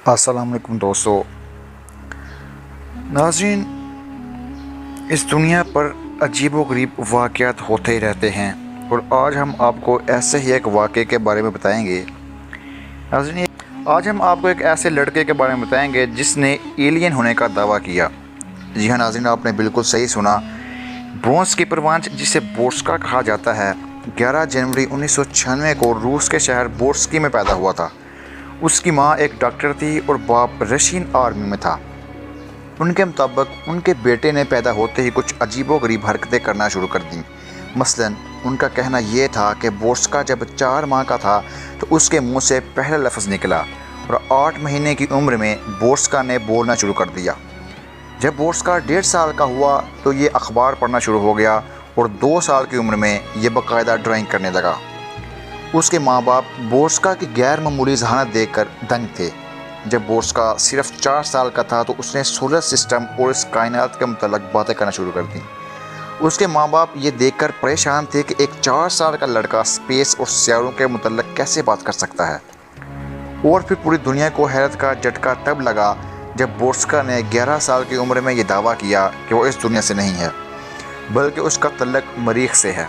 अस्सलाम वालेकुम दोस्तों। नाज़रीन, इस दुनिया पर अजीब व गरीब वाक़यात होते ही रहते हैं और आज हम आपको ऐसे ही एक वाक़े के बारे में बताएंगे। नाज़रीन, आज हम आपको एक ऐसे लड़के के बारे में बताएंगे जिसने एलियन होने का दावा किया। जी हाँ नाज़रीन, आपने बिल्कुल सही सुना। ब्रोंज़ की परवांच जिसे बोर्स्का कहा जाता है 11 जनवरी 1996 को रूस के शहर बोर्स्की में पैदा हुआ था। उसकी माँ एक डॉक्टर थी और बाप रशियन आर्मी में था। उनके मुताबिक उनके बेटे ने पैदा होते ही कुछ अजीबोगरीब हरकतें करना शुरू कर दी। मसलन उनका कहना यह था कि बोर्स्का जब 4 माह का था तो उसके मुंह से पहला लफ्ज़ निकला और 8 महीने की उम्र में बोर्स्का ने बोलना शुरू कर दिया। जब बोर्स्का 1.5 साल का हुआ तो ये अखबार पढ़ना शुरू हो गया और 2 साल की उम्र में ये बाकायदा ड्राइंग करने लगा। उसके माँ बाप बोर्स्का की गैर मामूली जहानत देखकर दंग थे। जब बोर्स्का सिर्फ 4 साल का था तो उसने सोलर सिस्टम और इस कायनात के मुतल्लिक़ बातें करना शुरू कर दी। उसके माँ बाप ये देखकर परेशान थे कि एक 4 साल का लड़का स्पेस और सियारों के मुतल्लिक़ कैसे बात कर सकता है। और फिर पूरी दुनिया को हैरत का झटका तब लगा जब बोर्स्का ने 11 साल की उम्र में ये दावा किया कि वो इस दुनिया से नहीं है बल्कि उसका तल्लुक़ मरीख़ से है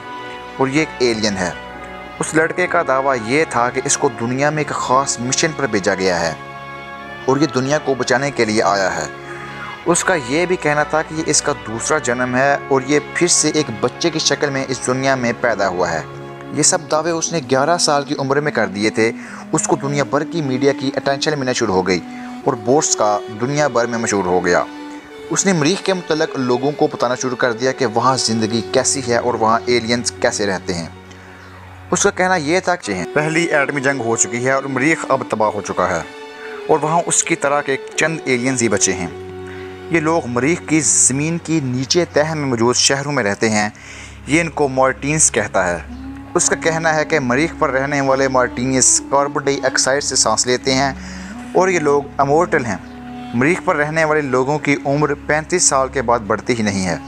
और ये एक एलियन है। उस लड़के का दावा ये था कि इसको दुनिया में एक ख़ास मिशन पर भेजा गया है और ये दुनिया को बचाने के लिए आया है। उसका ये भी कहना था कि ये इसका दूसरा जन्म है और ये फिर से एक बच्चे की शक्ल में इस दुनिया में पैदा हुआ है। ये सब दावे उसने 11 साल की उम्र में कर दिए थे। उसको दुनिया भर की मीडिया की अटेंशन मिलना शुरू हो गई और बोर्स्का दुनिया भर में मशहूर हो गया। उसने मरीख़ के मुतल्लिक़ लोगों को बताना शुरू कर दिया कि वहाँ ज़िंदगी कैसी है और वहाँ एलियंस कैसे रहते हैं। उसका कहना यह था कि पहली एटमी जंग हो चुकी है और मरीख़ अब तबाह हो चुका है और वहाँ उसकी तरह के चंद एलियंस ही बचे हैं। ये लोग मरीख़ की ज़मीन की नीचे तह में मौजूद शहरों में रहते हैं। ये इनको मार्टिन्स कहता है। उसका कहना है कि मरीख़ पर रहने वाले मार्टिन्स कार्बन डाइऑक्साइड से सांस लेते हैं और ये लोग अमोर्टल हैं। मरीख़ पर रहने वाले लोगों की उम्र 35 साल के बाद बढ़ती ही नहीं है।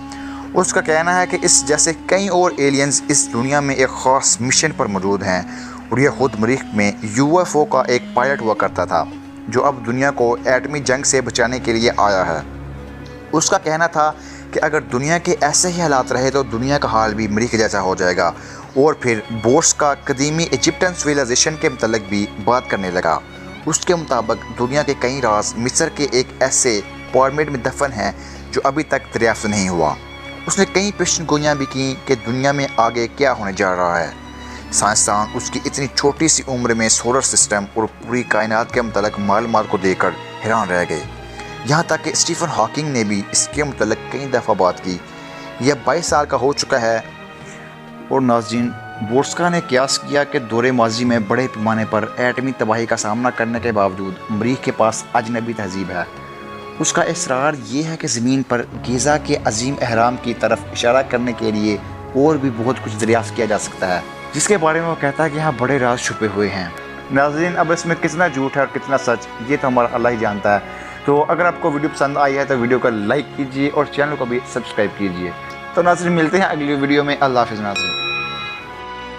उसका कहना है कि इस जैसे कई और एलियंस इस दुनिया में एक ख़ास मिशन पर मौजूद हैं और यह ख़ुद मरीख़ में यूएफओ का एक पायलट हुआ करता था जो अब दुनिया को एटमी जंग से बचाने के लिए आया है। उसका कहना था कि अगर दुनिया के ऐसे ही हालात रहे तो दुनिया का हाल भी मरीख़ जैसा हो जाएगा। और फिर बोर्स्का कदीमी इजिप्टियन सिविलाइजेशन के मुतल्लिक़ भी बात करने लगा। उसके मुताबिक दुनिया के कई राज मिस्र के एक ऐसे पिरामिड में दफन हैं जो अभी तक दरियाफ्त नहीं हुआ। उसने कई पेशन गोइयाँ भी की कि दुनिया में आगे क्या होने जा रहा है। साइंसदान उसकी इतनी छोटी सी उम्र में सोलर सिस्टम और पूरी कायनात के मुतल्लिक़ मालूमात को देखकर हैरान रह गए। यहाँ तक कि स्टीफन हॉकिंग ने भी इसके मुतल्लिक़ कई दफ़ा बात की। यह 22 साल का हो चुका है। और नाज़रीन, बोर्स्का ने क़यास किया कि दौरे माजी में बड़े पैमाने पर एटमी तबाही का सामना करने के बावजूद मरीख़ के पास अजनबी तहज़ीब है। उसका इसरार ये है कि ज़मीन पर गीज़ा के अजीम अहराम की तरफ इशारा करने के लिए और भी बहुत कुछ दरियाफ़्त किया जा सकता है जिसके बारे में वो कहता है कि यहाँ बड़े राज छुपे हुए हैं। नाज़रीन, अब इसमें कितना झूठ है और कितना सच ये तो हमारा अल्लाह ही जानता है। तो अगर आपको वीडियो पसंद आई है तो वीडियो को लाइक कीजिए और चैनल को भी सब्सक्राइब कीजिए। तो नाज़रीन, मिलते हैं अगली वीडियो में। अल्लाह हाफ़िज़ नाज़रीन।